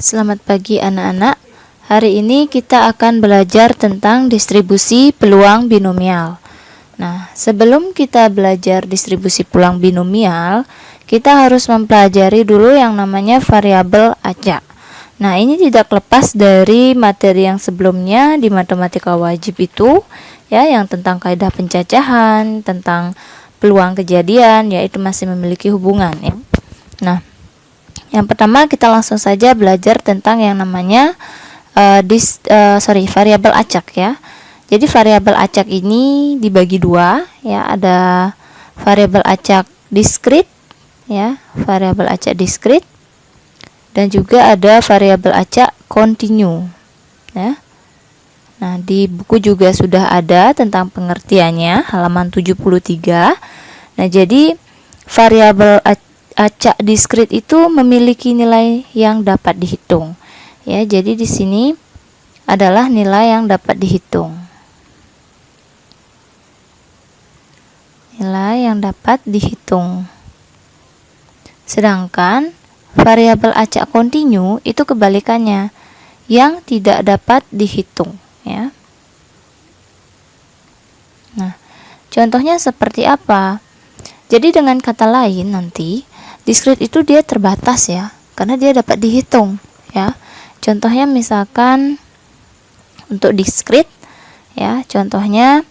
Selamat pagi anak-anak. Hari ini kita akan belajar tentang distribusi peluang binomial. Nah, sebelum kita belajar distribusi peluang binomial, kita harus mempelajari dulu yang namanya variabel acak. Nah, ini tidak lepas dari materi yang sebelumnya di matematika wajib itu, ya, yang tentang kaidah pencacahan, tentang peluang kejadian, yaitu masih memiliki hubungan, ya. Nah, yang pertama kita langsung saja belajar tentang yang namanya variabel acak, ya. Jadi variabel acak ini dibagi dua, ya. Ada variabel acak diskrit, ya, variabel acak diskrit, dan juga ada variabel acak kontinu, ya. Nah, di buku juga sudah ada tentang pengertiannya, halaman 73. Nah, jadi variabel acak diskrit itu memiliki nilai yang dapat dihitung. Ya, jadi di sini adalah nilai yang dapat dihitung. Nilai yang dapat dihitung. Sedangkan variabel acak kontinu itu kebalikannya, yang tidak dapat dihitung, ya. Nah, contohnya seperti apa? Jadi dengan kata lain nanti diskrit itu dia terbatas, ya, karena dia dapat dihitung, ya. Contohnya misalkan untuk diskrit, ya, contohnya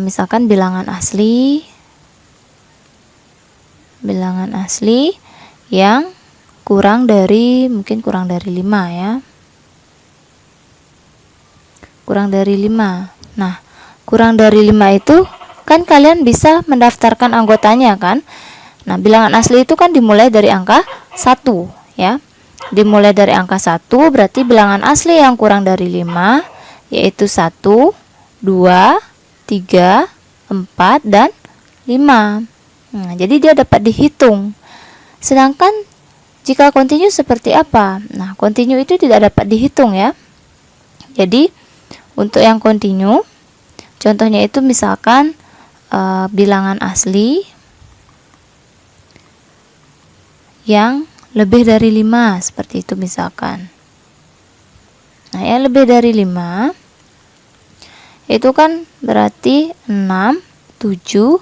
misalkan bilangan asli yang mungkin kurang dari 5, ya. Kurang dari 5. Nah, kurang dari 5 itu kan kalian bisa mendaftarkan anggotanya, kan? Nah, bilangan asli itu kan dimulai dari angka 1, ya. Dimulai dari angka 1 berarti bilangan asli yang kurang dari 5 yaitu 1, 2, 3, 4, dan 5. Nah, jadi dia dapat dihitung. Sedangkan jika kontinu seperti apa? Nah, kontinu itu tidak dapat dihitung, ya. Jadi untuk yang kontinu, contohnya itu misalkan bilangan asli yang lebih dari 5, seperti itu misalkan. Nah, yang lebih dari 5 itu kan berarti 6, 7,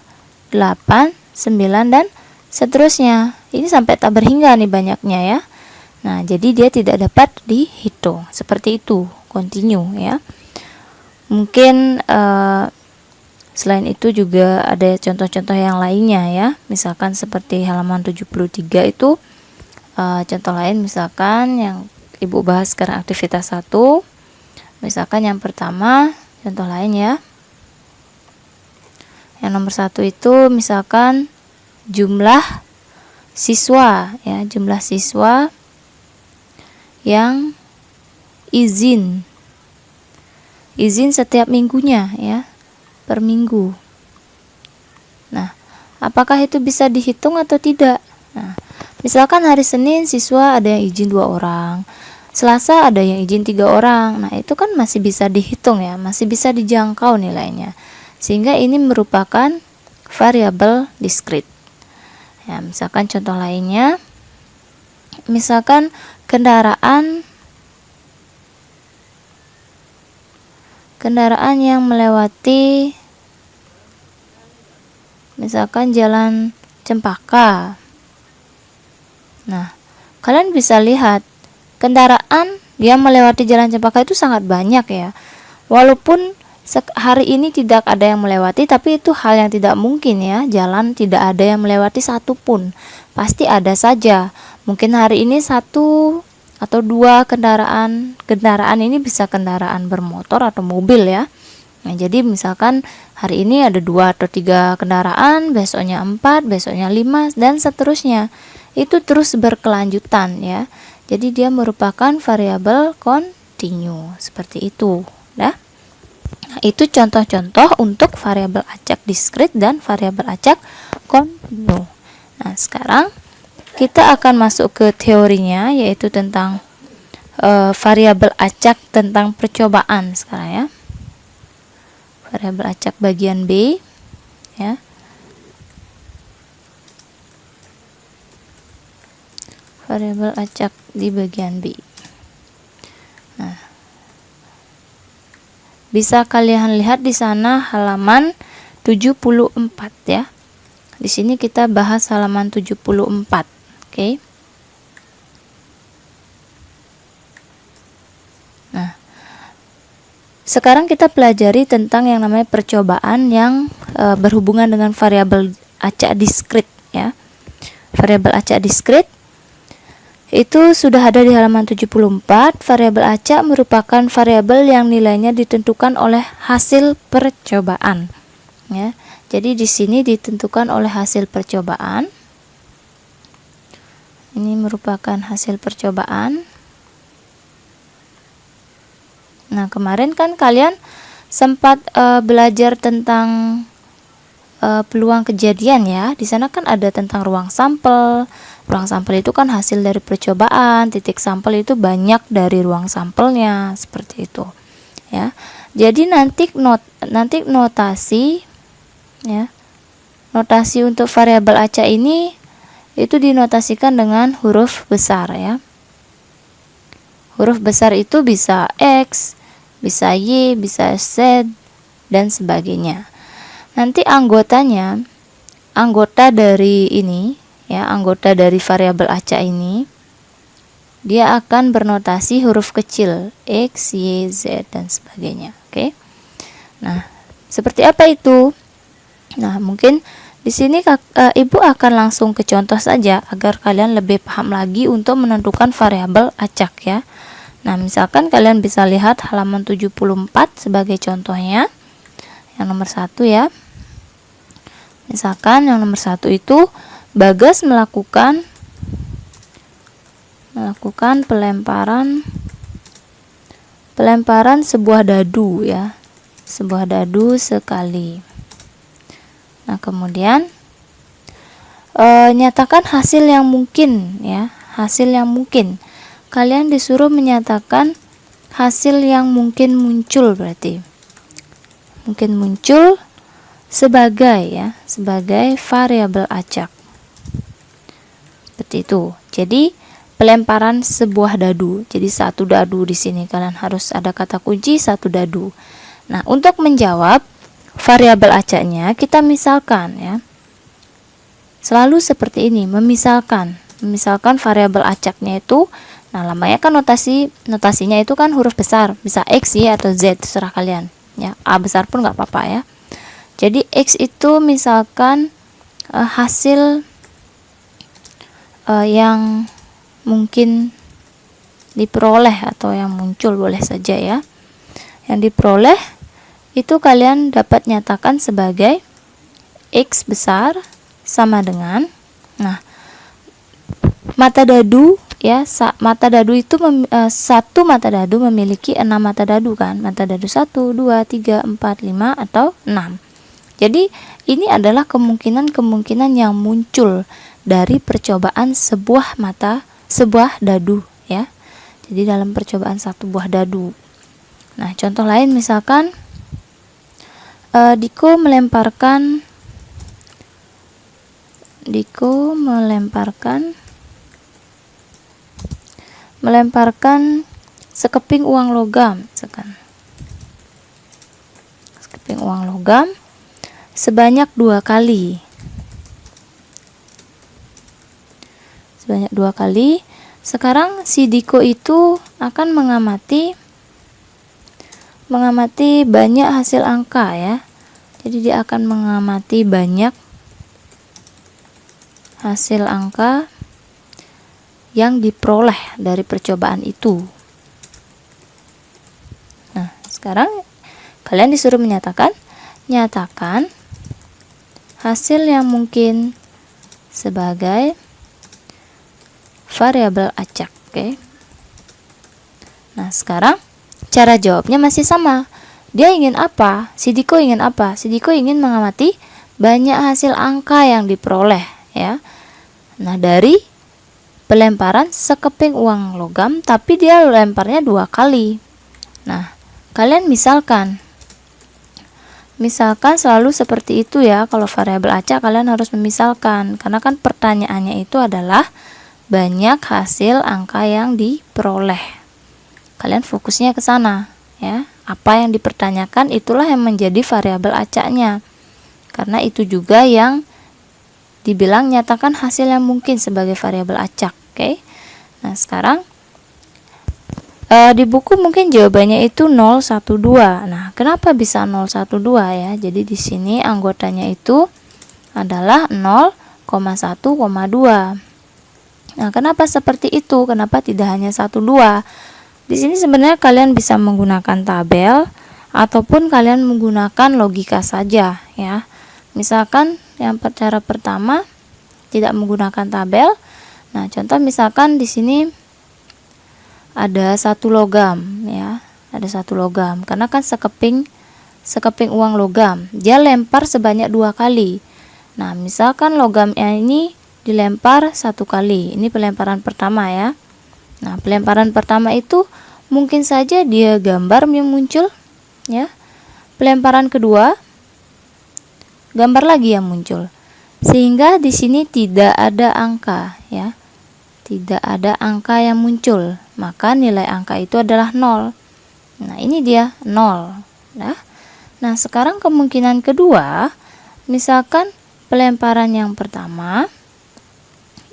8, 9, dan seterusnya. Ini sampai tak berhingga nih banyaknya, ya. Nah, jadi dia tidak dapat dihitung. Seperti itu, kontinu, ya. Mungkin selain itu juga ada contoh-contoh yang lainnya, ya. Misalkan seperti halaman 73 itu contoh lain, misalkan yang Ibu bahas sekarang aktivitas 1. Misalkan yang pertama, contoh lain, ya. Yang nomor 1 itu misalkan jumlah siswa, ya, jumlah siswa yang izin setiap minggunya, ya, per minggu. Nah, apakah itu bisa dihitung atau tidak? Nah, misalkan hari Senin siswa ada yang izin 2 orang, Selasa ada yang izin 3 orang. Nah, itu kan masih bisa dihitung, ya, masih bisa dijangkau nilainya. Sehingga ini merupakan variabel diskrit. Ya, misalkan contoh lainnya, misalkan kendaraan yang melewati misalkan jalan Cempaka. Nah, kalian bisa lihat kendaraan yang melewati jalan Cempaka itu sangat banyak, ya. Walaupun hari ini tidak ada yang melewati, tapi itu hal yang tidak mungkin, ya. Jalan tidak ada yang melewati satu pun. Pasti ada saja. Mungkin hari ini 1 atau 2 kendaraan ini bisa kendaraan bermotor atau mobil, ya. Nah, jadi misalkan hari ini ada 2 atau 3 kendaraan, besoknya 4, besoknya 5, dan seterusnya. Itu terus berkelanjutan, ya. Jadi dia merupakan variabel kontinu, seperti itu, ya. Nah, itu contoh-contoh untuk variabel acak diskrit dan variabel acak kontinu. Nah, sekarang kita akan masuk ke teorinya, yaitu tentang variabel acak tentang percobaan sekarang, ya. Variabel acak bagian B, ya. variabel acak di bagian B. Nah, bisa kalian lihat di sana halaman 74 ya. Di sini kita bahas halaman 74. Oke. Nah, sekarang kita pelajari tentang yang namanya percobaan yang berhubungan dengan variabel acak diskrit ya. Variabel acak diskrit itu sudah ada di halaman 74. Variabel acak merupakan variabel yang nilainya ditentukan oleh hasil percobaan ya. Jadi di sini ditentukan oleh hasil percobaan. Ini merupakan hasil percobaan. Nah, kemarin kan kalian sempat belajar tentang peluang kejadian ya. Di sana kan ada tentang ruang sampel. Ruang sampel itu kan hasil dari percobaan, titik sampel itu banyak dari ruang sampelnya, seperti itu. Ya. Jadi nanti notasi ya. Notasi untuk variabel acak ini itu dinotasikan dengan huruf besar ya. Huruf besar itu bisa X, bisa Y, bisa Z dan sebagainya. Nanti anggota dari ini ya, anggota dari variabel acak ini dia akan bernotasi huruf kecil X, Y, Z dan sebagainya. Oke. Nah, seperti apa itu? Nah, mungkin di sini Ibu akan langsung ke contoh saja agar kalian lebih paham lagi untuk menentukan variabel acak ya. Nah, misalkan kalian bisa lihat halaman 74 sebagai contohnya. Yang nomor 1 ya. Misalkan yang nomor 1 itu Bagas melakukan pelemparan sebuah dadu ya. Sebuah dadu sekali. Nah, kemudian nyatakan hasil yang mungkin ya. Hasil yang mungkin. Kalian disuruh menyatakan hasil yang mungkin muncul, berarti mungkin muncul sebagai variabel acak. Seperti itu. Jadi pelemparan sebuah dadu. Jadi satu dadu di sini kalian harus ada kata kunci satu dadu. Nah, untuk menjawab variabel acaknya kita misalkan ya. Selalu seperti ini, memisalkan variabel acaknya itu, nah namanya kan notasinya itu kan huruf besar, bisa X, Y atau Z, terserah kalian ya. A besar pun nggak apa-apa ya. Jadi X itu misalkan hasil yang mungkin diperoleh atau yang muncul, boleh saja ya. Yang diperoleh itu kalian dapat nyatakan sebagai X besar sama dengan, nah, mata dadu ya, mata dadu itu satu mata dadu memiliki 6 mata dadu kan. Mata dadu 1, 2, 3, 4, 5 atau 6. Jadi ini adalah kemungkinan yang muncul dari percobaan sebuah dadu ya. Jadi dalam percobaan satu buah dadu. Nah, contoh lain misalkan Diko melemparkan sekeping uang logam misalkan. Sekeping uang logam sebanyak 2 kali. Sekarang si Diko itu akan mengamati banyak hasil angka ya. Jadi dia akan mengamati banyak hasil angka yang diperoleh dari percobaan itu. Nah, sekarang kalian disuruh nyatakan hasil yang mungkin sebagai variabel acak. Oke. Nah, sekarang cara jawabnya masih sama. Dia ingin apa? Si Diko ingin apa? Si Diko ingin mengamati banyak hasil angka yang diperoleh ya. Nah, dari pelemparan sekeping uang logam, tapi dia lemparnya 2 kali. Nah, kalian misalkan selalu seperti itu ya. Kalau variabel acak kalian harus memisalkan, karena kan pertanyaannya itu adalah banyak hasil angka yang diperoleh. Kalian fokusnya ke sana ya. Apa yang dipertanyakan itulah yang menjadi variabel acaknya. Karena itu juga yang dibilang nyatakan hasil yang mungkin sebagai variabel acak. Oke. Nah, sekarang di buku mungkin jawabannya itu 012. Nah, kenapa bisa 012 ya? Jadi di sini anggotanya itu adalah 0,1,2. Nah, kenapa seperti itu? Kenapa tidak hanya 12? Di sini sebenarnya kalian bisa menggunakan tabel ataupun kalian menggunakan logika saja ya. Misalkan yang cara pertama tidak menggunakan tabel. Nah, contoh misalkan di sini ada 1 logam ya. Ada 1 logam. Karena kan sekeping uang logam. Dia lempar sebanyak 2 kali. Nah, misalkan logamnya ini dilempar 1 kali. Ini pelemparan pertama ya. Nah, pelemparan pertama itu mungkin saja dia gambar yang muncul ya. Pelemparan kedua gambar lagi yang muncul. Sehingga di sini tidak ada angka ya. Tidak ada angka yang muncul. Maka nilai angka itu adalah 0. Nah, ini dia 0 ya. Nah, sekarang kemungkinan kedua, misalkan pelemparan yang pertama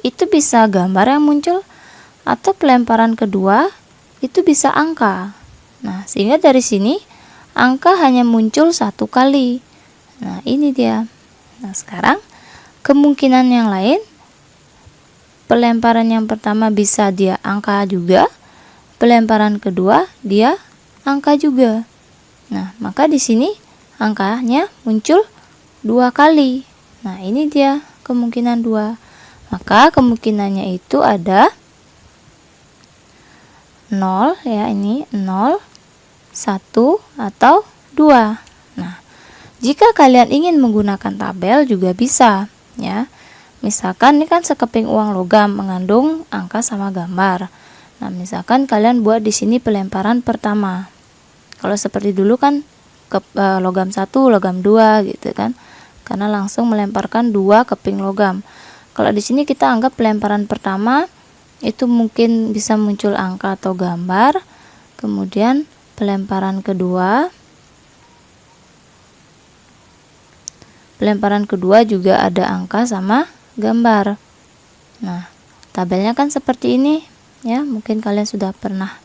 itu bisa gambar yang muncul, atau pelemparan kedua itu bisa angka. Nah, sehingga dari sini angka hanya muncul 1 kali. Nah, ini dia. Nah, sekarang kemungkinan yang lain, pelemparan yang pertama bisa dia angka juga, pelemparan kedua dia angka juga. Nah, maka di sini angkanya muncul 2 kali. Nah, ini dia kemungkinan 2. Maka kemungkinannya itu ada 0 ya, ini 0, 1 atau 2. Nah, jika kalian ingin menggunakan tabel juga bisa ya. Misalkan ini kan sekeping uang logam mengandung angka sama gambar. Nah, misalkan kalian buat di sini pelemparan pertama. Kalau seperti dulu kan logam 1, logam 2 gitu kan. Karena langsung melemparkan 2 keping logam. Kalau di sini kita anggap pelemparan pertama itu mungkin bisa muncul angka atau gambar. Kemudian pelemparan kedua juga ada angka sama gambar. Nah, tabelnya kan seperti ini ya. Mungkin kalian sudah pernah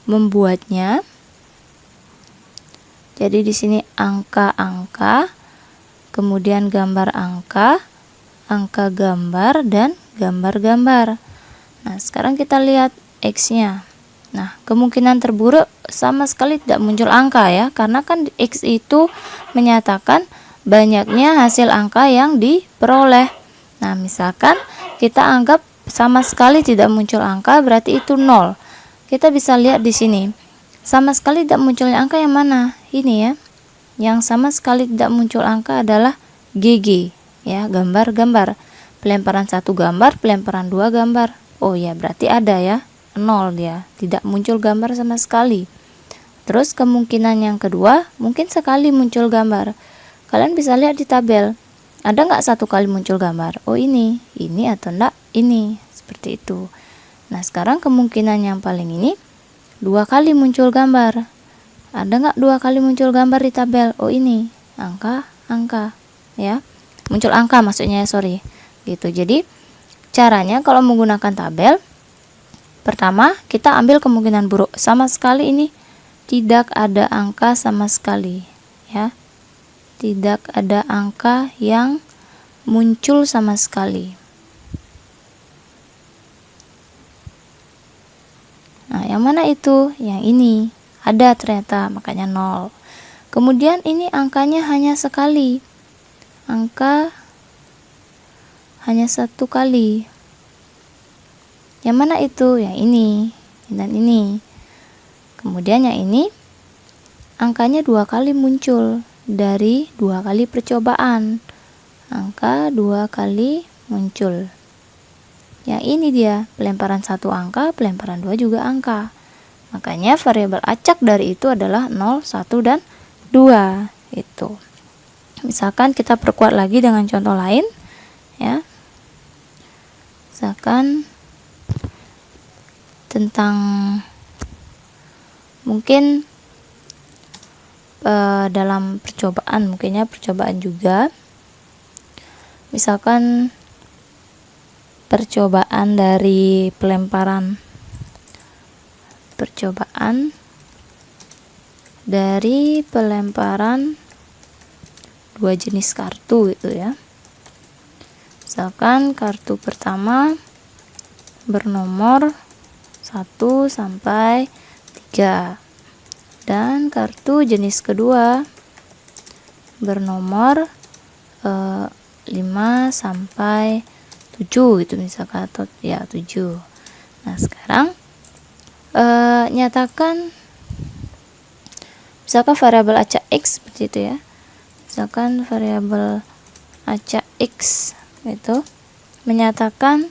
membuatnya. Jadi di sini angka-angka, kemudian gambar angka gambar, dan gambar-gambar. Nah, sekarang kita lihat X-nya. Nah, kemungkinan terburuk sama sekali tidak muncul angka ya, karena kan X itu menyatakan banyaknya hasil angka yang diperoleh. Nah, misalkan kita anggap sama sekali tidak muncul angka, berarti itu 0. Kita bisa lihat di sini. Sama sekali tidak munculnya angka yang mana? Ini ya. Yang sama sekali tidak muncul angka adalah GG. Ya, gambar-gambar. Pelemparan 1 gambar, pelemparan 2 gambar. Oh ya, berarti ada ya, 0 dia, tidak muncul gambar sama sekali. Terus kemungkinan yang kedua, mungkin sekali muncul gambar. Kalian bisa lihat di tabel, ada nggak 1 kali muncul gambar? Oh, ini atau enggak ini, seperti itu. Nah, sekarang kemungkinan yang paling ini 2 kali muncul gambar. Ada nggak 2 kali muncul gambar di tabel? Oh, ini angka ya. Muncul angka maksudnya, sorry gitu. Jadi caranya kalau menggunakan tabel, pertama kita ambil kemungkinan buruk, sama sekali ini tidak ada angka sama sekali ya, tidak ada angka yang muncul sama sekali. Nah, yang mana itu? Yang ini ada ternyata, makanya 0. Kemudian ini angkanya hanya sekali, angka hanya 1 kali. Yang mana itu? Yang ini dan ini. Kemudian yang ini angkanya 2 kali muncul dari 2 kali percobaan. Angka 2 kali muncul. Yang ini dia, pelemparan 1 angka, pelemparan 2 juga angka. Makanya variabel acak dari itu adalah 0, 1 dan 2 itu. Misalkan kita perkuat lagi dengan contoh lain ya. Misalkan tentang mungkin dalam percobaan, mungkinnya percobaan juga, misalkan percobaan dari percobaan dari pelemparan dua jenis kartu gitu ya. Misalkan kartu pertama bernomor 1 sampai 3 dan kartu jenis kedua bernomor 5 sampai 7 gitu misalkan, atau ya 7. Nah, sekarang nyatakan misalkan variabel acak X seperti itu ya. Misalkan variabel acak X itu menyatakan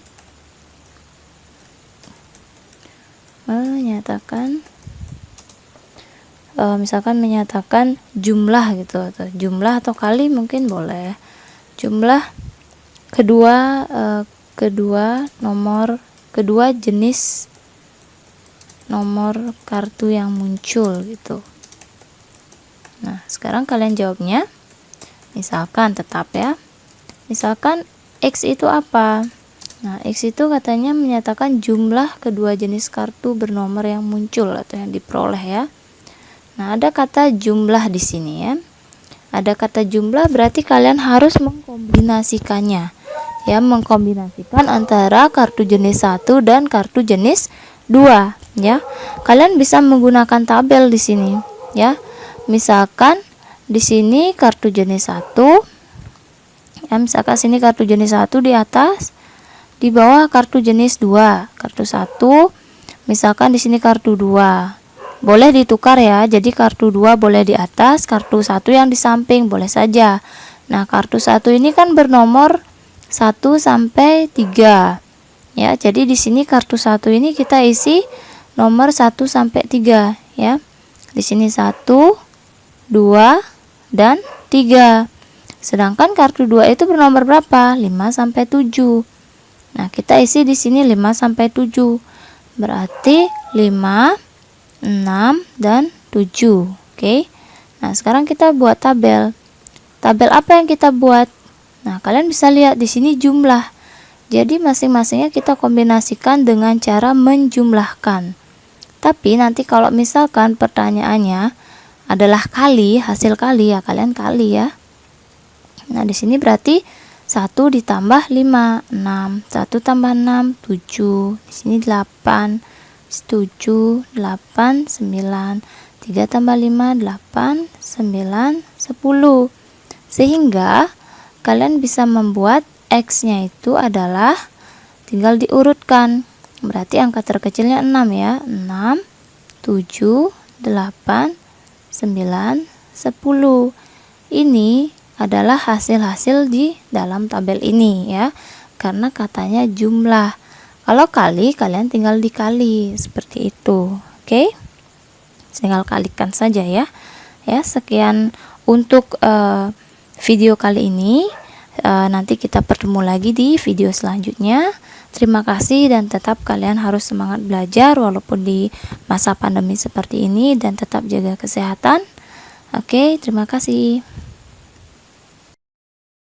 misalkan menyatakan jumlah gitu, atau jumlah atau kali mungkin boleh. Jumlah kedua jenis nomor kartu yang muncul gitu. Nah, sekarang kalian jawabnya. Misalkan tetap ya. Misalkan X itu apa? Nah, X itu katanya menyatakan jumlah kedua jenis kartu bernomor yang muncul atau yang diperoleh ya. Nah, ada kata jumlah di sini ya. Ada kata jumlah, berarti kalian harus mengkombinasikannya. Ya, mengkombinasikan antara kartu jenis 1 dan kartu jenis 2 ya. Kalian bisa menggunakan tabel di sini ya. Misalkan di sini kartu jenis 1 ya, misalkan sini kartu jenis 1 di atas, di bawah kartu jenis 2, kartu 1, misalkan di sini kartu 2. Boleh ditukar ya, jadi kartu 2 boleh di atas, kartu 1 yang di samping boleh saja. Nah, kartu 1 ini kan bernomor 1 sampai 3. Ya, jadi di sini kartu 1 ini kita isi nomor 1 sampai 3 ya. Di sini 1, 2 dan 3. Sedangkan kartu 2 itu bernomor berapa? 5 sampai 7. Nah, kita isi di sini 5 sampai 7. Berarti 5, 6 dan 7. Oke. Nah, sekarang kita buat tabel. Tabel apa yang kita buat? Nah, kalian bisa lihat di sini jumlah. Jadi masing-masingnya kita kombinasikan dengan cara menjumlahkan. Tapi nanti kalau misalkan pertanyaannya adalah kali, hasil kali ya, kalian kali ya. Nah, di sini berarti 1 ditambah 5, 6. 1 tambah 6, 7. Di sini 8, 7, 8, 9. 3 tambah 5, 8, 9, 10. Sehingga kalian bisa membuat X-nya itu adalah tinggal diurutkan. Berarti angka terkecilnya 6 ya. 6, 7, 8, 9, 10. Ini adalah hasil-hasil di dalam tabel ini ya. Karena katanya jumlah. Kalau kali, kalian tinggal dikali seperti itu. Oke? Tinggal kalikan saja ya. Ya, sekian untuk video kali ini. Nanti kita bertemu lagi di video selanjutnya. Terima kasih dan tetap kalian harus semangat belajar walaupun di masa pandemi seperti ini, dan tetap jaga kesehatan. Oke, terima kasih.